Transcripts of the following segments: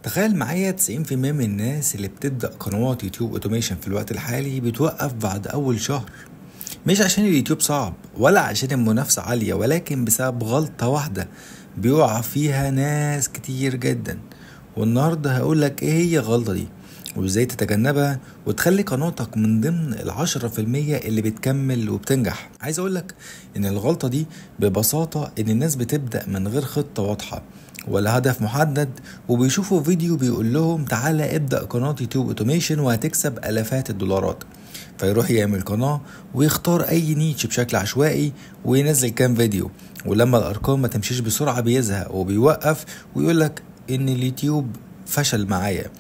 تخيل معايا 90% من الناس اللي بتبدأ قنوات يوتيوب اوتوميشن في الوقت الحالي بتوقف بعد أول شهر. مش عشان اليوتيوب صعب ولا عشان المنافسة عالية، ولكن بسبب غلطة واحدة بيقع فيها ناس كتير جدا. والنهاردة هقولك ايه هي الغلطة دي وازاي تتجنبها وتخلي قناتك من ضمن ال10% اللي بتكمل وبتنجح. عايز اقولك ان الغلطة دي ببساطة ان الناس بتبدأ من غير خطة واضحة ولا هدف محدد، وبيشوفوا فيديو بيقول لهم تعالى ابدأ قناة يوتيوب اوتوميشن وهتكسب آلافات الدولارات، فيروح يعمل قناة ويختار اي نيتش بشكل عشوائي وينزل كام فيديو، ولما الارقام ما تمشيش بسرعة بيزهق وبيوقف ويقولك ان اليوتيوب فشل معايا.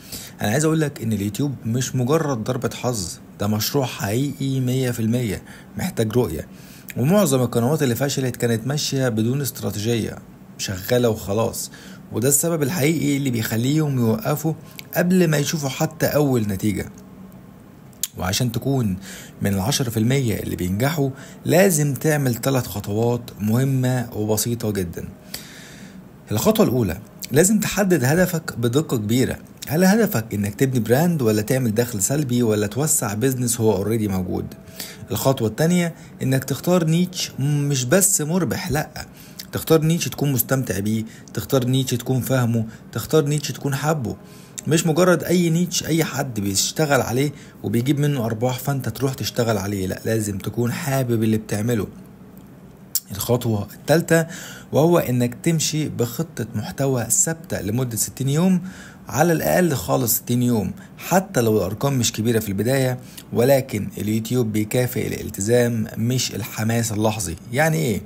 انا عايز اقولك ان اليوتيوب مش مجرد ضربة حظ، ده مشروع حقيقي 100% محتاج رؤية. ومعظم القنوات اللي فشلت كانت ماشية بدون استراتيجية، شغالة وخلاص، وده السبب الحقيقي اللي بيخليهم يوقفوا قبل ما يشوفوا حتى أول نتيجة. وعشان تكون من 10% اللي بينجحوا لازم تعمل 3 خطوات مهمة وبسيطة جدا. الخطوة الأولى، لازم تحدد هدفك بدقة كبيرة. هل هدفك انك تبني براند ولا تعمل دخل سلبي ولا توسع بيزنس هو اوريدي موجود؟ الخطوة التانية انك تختار نيتش مش بس مربح، لأ، تختار نيتش تكون مستمتع بيه، تختار نيتش تكون فاهمه، تختار نيتش تكون حبه. مش مجرد اي نيتش اي حد بيشتغل عليه وبيجيب منه ارباح فانت تروح تشتغل عليه، لا، لازم تكون حابب اللي بتعمله. الخطوة الثالثة وهو انك تمشي بخطة محتوى ثابتة لمدة 60 يوم، على الاقل خالص 60 يوم، حتى لو الارقام مش كبيرة في البداية، ولكن اليوتيوب بيكافئ الالتزام مش الحماس اللحظي. يعني ايه؟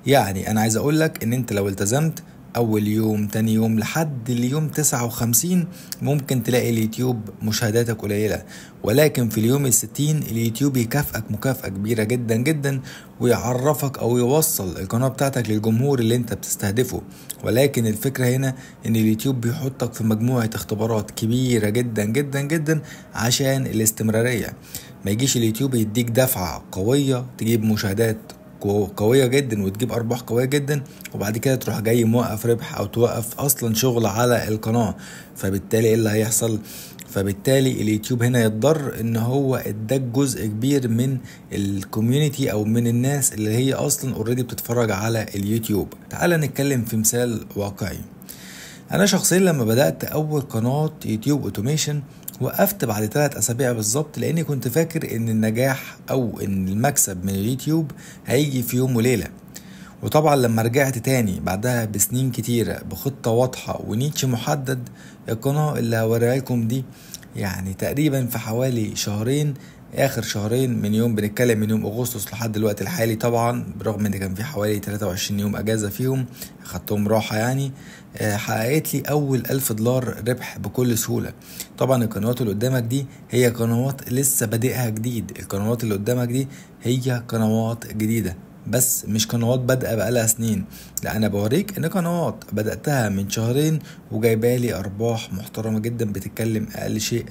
يعني انا عايز اقولك ان انت لو التزمت اول يوم تاني يوم لحد اليوم 59 ممكن تلاقي اليوتيوب مشاهداتك قليلة، ولكن في اليوم 60 اليوتيوب يكافئك مكافأة كبيرة جدا جدا ويعرفك او يوصل القناة بتاعتك للجمهور اللي انت بتستهدفه. ولكن الفكرة هنا ان اليوتيوب بيحطك في مجموعة اختبارات كبيرة جدا جدا جدا عشان الاستمرارية. ما يجيش اليوتيوب يديك دفعة قوية تجيب مشاهدات قوية جدا وتجيب ارباح قوية جدا وبعد كده تروح جاي موقف ربح او توقف اصلا شغل على القناة. فبالتالي ايه اللي هيحصل؟ فبالتالي اليوتيوب هنا يتضر ان هو اداك جزء كبير من الكوميونتي او من الناس اللي هي اصلا اوريدي بتتفرج على اليوتيوب. تعال نتكلم في مثال واقعي. انا شخصيا لما بدأت اول قناة يوتيوب اوتوميشن وقفت بعد 3 أسابيع بالظبط، لاني كنت فاكر ان النجاح او ان المكسب من اليوتيوب هيجي في يوم وليلة. وطبعا لما رجعت تاني بعدها بسنين كتيرة بخطة واضحة ونيتش محدد، القناة اللي هوريها لكم دي يعني تقريبا في حوالي شهرين، اخر شهرين من يوم بنتكلم من يوم اغسطس لحد الوقت الحالي، طبعا برغم ان كان في حوالي 23 يوم اجازة فيهم اخدتهم راحة يعني، حققت لي اول $1000 ربح بكل سهولة. طبعا القنوات اللي قدامك دي هي قنوات لسه بادئها جديد، القنوات اللي قدامك دي هي قنوات جديدة بس مش قنوات بادئة بقالها سنين، لا، انا بوريك ان قنوات بدأتها من شهرين وجايبالي ارباح محترمة جدا، بتتكلم اقل شيء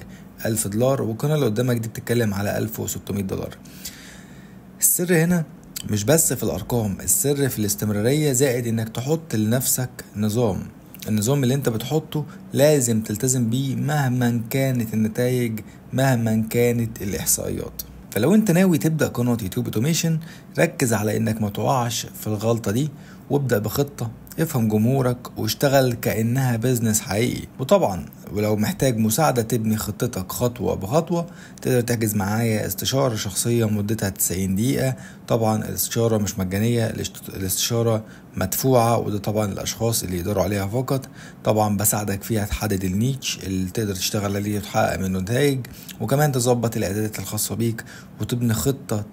$1000، والقناة اللي قدامك دي بتتكلم على $1600. السر هنا مش بس في الارقام، السر في الاستمرارية، زائد انك تحط لنفسك نظام. النظام اللي انت بتحطه لازم تلتزم بيه مهما كانت النتائج، مهما كانت الاحصائيات. فلو انت ناوي تبدأ قناة يوتيوب اوتوميشن ركز على انك ما تقعش في الغلطة دي، وابدأ بخطة، افهم جمهورك واشتغل كأنها بيزنس حقيقي. وطبعا ولو محتاج مساعدة تبني خطتك خطوة بخطوة تقدر تحجز معايا استشارة شخصية مدتها 90 دقيقة. طبعا الاستشارة مش مجانية، الاستشارة مدفوعة، وده طبعا الاشخاص اللي يقدروا عليها فقط. طبعا بساعدك فيها تحدد النيتش اللي تقدر تشتغل عليه وتحقق منه نتائج، وكمان تظبط الاعدادات الخاصة بيك وتبني خطة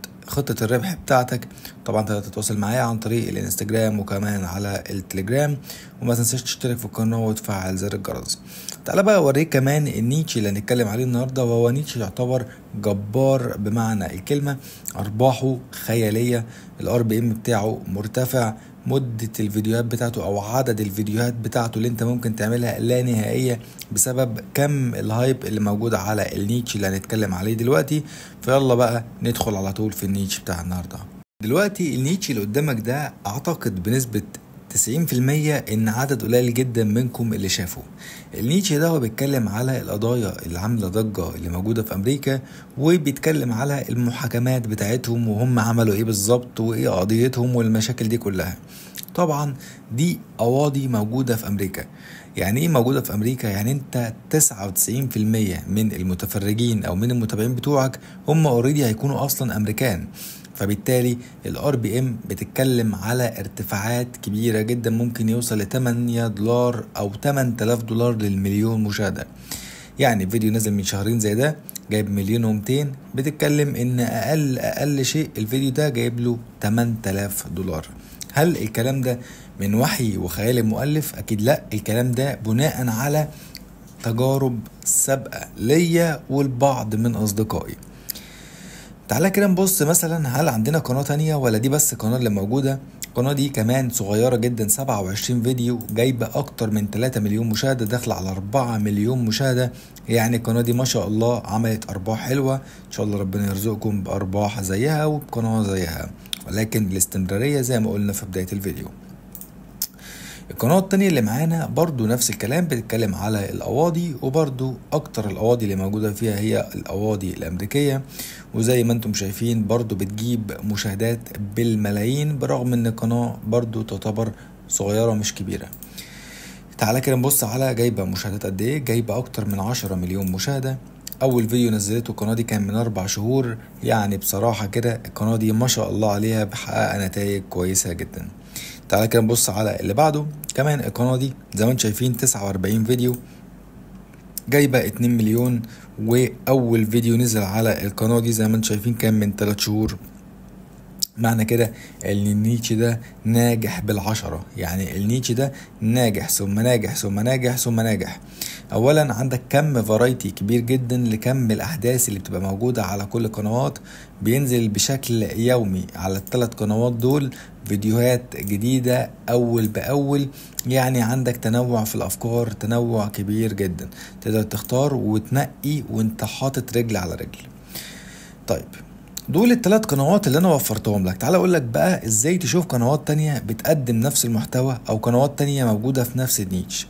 الربح بتاعتك. طبعا تقدر تتواصل معايا عن طريق الانستجرام وكمان على التليجرام، وما تنساش تشترك في القناة وتفعل زر الجرس. تعال بقى اوريك كمان النيتش اللي هنتكلم عليه النهارده، وهو نيتش يعتبر جبار بمعنى الكلمة، ارباحه خيالية، الRPM بتاعه مرتفع، مدة الفيديوهات بتاعته او عدد الفيديوهات بتاعته اللي انت ممكن تعملها لا نهائية بسبب كم الهايب اللي موجود على النيتش اللي هنتكلم عليه دلوقتي. فيلا بقى ندخل على طول في النيتش بتاع النهارده. دلوقتي النيتش اللي قدامك ده اعتقد بنسبة 90% ان عدد قليل جدا منكم اللي شافه. النيتشه ده هو بيتكلم على القضايا اللي عامله ضجه اللي موجوده في امريكا، وبيتكلم على المحاكمات بتاعتهم وهم عملوا ايه بالظبط وايه قضيتهم والمشاكل دي كلها. طبعا دي قواضي موجوده في امريكا. يعني ايه موجوده في امريكا؟ يعني انت 99% من المتفرجين او من المتابعين بتوعك هم اوريدي هيكونوا اصلا امريكان، فبالتالي الار بي ام بتتكلم على ارتفاعات كبيرة جدا، ممكن يوصل $8 او $8000 للمليون مشاهدة. يعني فيديو نزل من شهرين زي ده جايب 1,200,000، بتتكلم ان اقل شيء الفيديو ده جايب له $8000. هل الكلام ده من وحي وخيال المؤلف؟ اكيد لا، الكلام ده بناء على تجارب سابقة ليا والبعض من اصدقائي. تعالى كده نبص مثلا، هل عندنا قناة تانية ولا دي بس القناة اللي موجودة؟ القناة دي كمان صغيرة جدا، 27 فيديو جايبة اكتر من 3 مليون مشاهدة، داخلة على 4 مليون مشاهدة. يعني القناة دي ما شاء الله عملت ارباح حلوة، ان شاء الله ربنا يرزقكم بارباح زيها وبقناة زيها، ولكن الاستمرارية زي ما قلنا في بداية الفيديو. القناة التانية اللي معانا برضو نفس الكلام، بتتكلم على القواضي، وبرضو اكتر القواضي اللي موجودة فيها هي القواضي الامريكية، وزي ما انتم شايفين برضو بتجيب مشاهدات بالملايين، برغم ان القناة برضو تعتبر صغيرة مش كبيرة. تعالى كده نبص على جايبة مشاهدات قد ايه، جايبة اكتر من 10 مليون مشاهدة. اول فيديو نزلته القناة دي كان من 4 شهور، يعني بصراحة كده القناة دي ما شاء الله عليها بحقق نتائج كويسة جدا. تعالى كده نبص على اللي بعده. كمان القناة دي زي ما انتم شايفين 49 فيديو جايبة 2 مليون، واول فيديو نزل على القناة دي زي ما انتم شايفين كان من 3 شهور. معنى كده ان النيتش ده ناجح بالعشرة، يعني النيتش ده ناجح ثم ناجح ثم ناجح ثم ناجح. اولا عندك كم فرايتي كبير جدا لكم الاحداث اللي بتبقى موجودة على كل القنوات، بينزل بشكل يومي على الثلاث قنوات دول فيديوهات جديدة اول باول. يعني عندك تنوع في الافكار، تنوع كبير جدا، تقدر تختار وتنقي وانت حاطط رجل على رجل. طيب دول الثلاث قنوات اللي انا وفرتهم لك. تعال اقول لك بقى ازاي تشوف قنوات تانية بتقدم نفس المحتوى او قنوات تانية موجودة في نفس النيتش.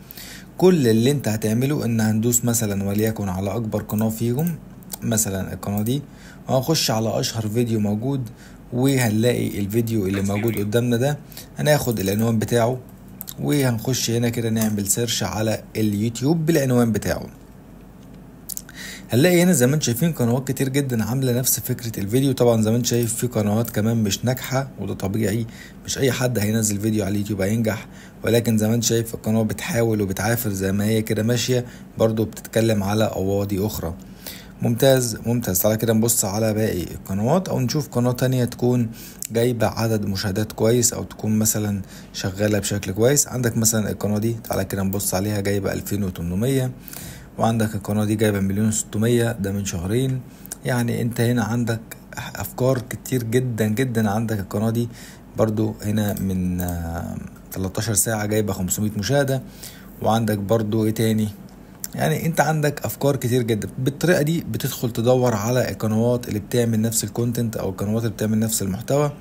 كل اللي انت هتعمله ان هندوس مثلا وليكن على اكبر قناة فيهم، مثلا القناة دي، وهنخش على اشهر فيديو موجود، وهنلاقي الفيديو اللي موجود قدامنا ده، هناخد العنوان بتاعه وهنخش هنا كده نعمل سيرش على اليوتيوب بالعنوان بتاعه. هنلاقي هنا زي ما انتم شايفين قنوات كتير جدا عامله نفس فكره الفيديو. طبعا زي ما انت شايف في قنوات كمان مش ناجحه، وده طبيعي، مش اي حد هينزل فيديو على اليوتيوب هينجح، ولكن زي ما انت شايف القناه بتحاول وبتعافر زي ما هي كده ماشيه، برضو بتتكلم على قواضي اخرى. ممتاز ممتاز. تعالى كده نبص على باقي القنوات او نشوف قناه تانية تكون جايبه عدد مشاهدات كويس او تكون مثلا شغاله بشكل كويس. عندك مثلا القناه دي، تعالى كده نبص عليها، جايبه 2800، وعندك القناة دي جايبة 1,600,000 ده من شهرين. يعني انت هنا عندك افكار كتير جدا جدا. عندك القناة دي برضو هنا من 13 ساعة جايبة 500 مشاهدة، وعندك برضو ايه تاني. يعني انت عندك افكار كتير جدا. بالطريقة دي بتدخل تدور على القنوات اللي بتعمل نفس الكونتنت او القنوات اللي بتعمل نفس المحتوى.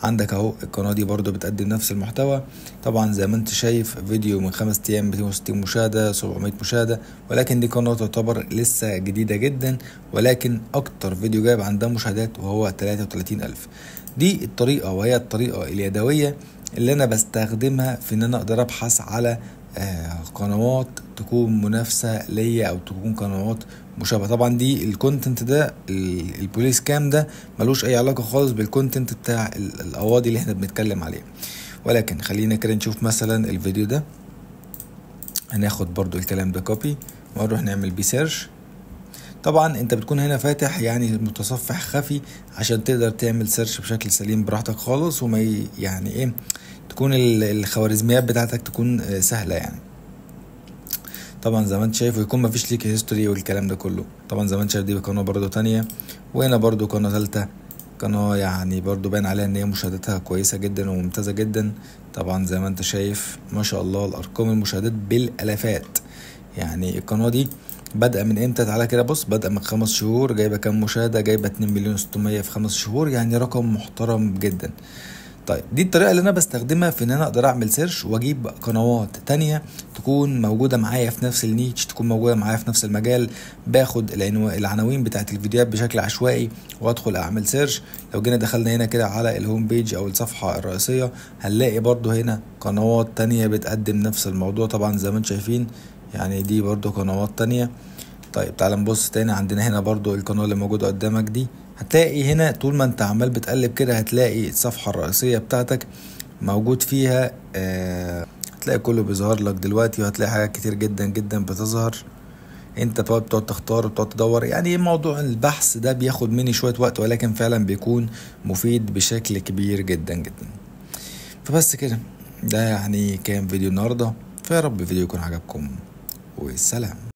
عندك اهو القناة دي برضو بتقدم نفس المحتوى. طبعا زي ما انت شايف فيديو من 5 ايام 260 مشاهدة 700 مشاهدة، ولكن دي قناة تعتبر لسه جديدة جدا، ولكن اكتر فيديو جايب عندها مشاهدات وهو 33,000. دي الطريقة، وهي الطريقة اليدوية اللي انا بستخدمها في ان انا اقدر ابحث على قنوات تكون منافسة ليا او تكون قنوات مشابهة. طبعا دي الكونتنت ده البوليس كام ده ملوش اي علاقة خالص بالكونتنت بتاع القواضي اللي احنا بنتكلم عليه. ولكن خلينا كده نشوف مثلا الفيديو ده، هناخد برضو الكلام ده كوبي ونروح نعمل بيه سيرش. طبعا انت بتكون هنا فاتح يعني متصفح خفي عشان تقدر تعمل سيرش بشكل سليم براحتك خالص، وما يعني ايه تكون الخوارزميات بتاعتك تكون سهلة يعني. طبعا زي ما انت شايف ويكون مفيش ليك هيستوري والكلام ده كله. طبعا زي ما انت شايف دي قناة برضو تانية، وهنا برضو قناة تالتة، قناة يعني برضو باين عليها ان هي مشاهداتها كويسة جدا وممتازة جدا. طبعا زي ما انت شايف ما شاء الله الارقام المشاهدات بالالافات. يعني القناة دي بدأ من امتى؟ تعالى كده بص، بدأ من 5 شهور، جايبة كام مشاهدة؟ جايبة 2,600,000 في 5 شهور، يعني رقم محترم جدا. طيب دي الطريقة اللي انا بستخدمها في ان انا اقدر اعمل سيرش واجيب قنوات تانية تكون موجودة معايا في نفس النيتش، تكون موجودة معايا في نفس المجال. باخد العناوين بتاعت الفيديوهات بشكل عشوائي وادخل اعمل سيرش. لو جينا دخلنا هنا كده على الهوم بيج او الصفحة الرئيسية، هنلاقي برضو هنا قنوات تانية بتقدم نفس الموضوع. طبعا زي ما انتم شايفين يعني دي برضو قنوات تانية. طيب تعال نبص تاني، عندنا هنا برضو القناة اللي موجودة قدامك دي. هتلاقي هنا طول ما انت عمال بتقلب كده هتلاقي الصفحة الرئيسية بتاعتك موجود فيها هتلاقي كله بيظهر لك دلوقتي، وهتلاقي حاجات كتير جدا جدا بتظهر. انت بتقعد تختار وبتقعد تدور. يعني موضوع البحث ده بياخد مني شوية وقت، ولكن فعلا بيكون مفيد بشكل كبير جدا جدا. فبس كده، ده يعني كان فيديو النهاردة. فيا رب الفيديو يكون عجبكم، والسلام.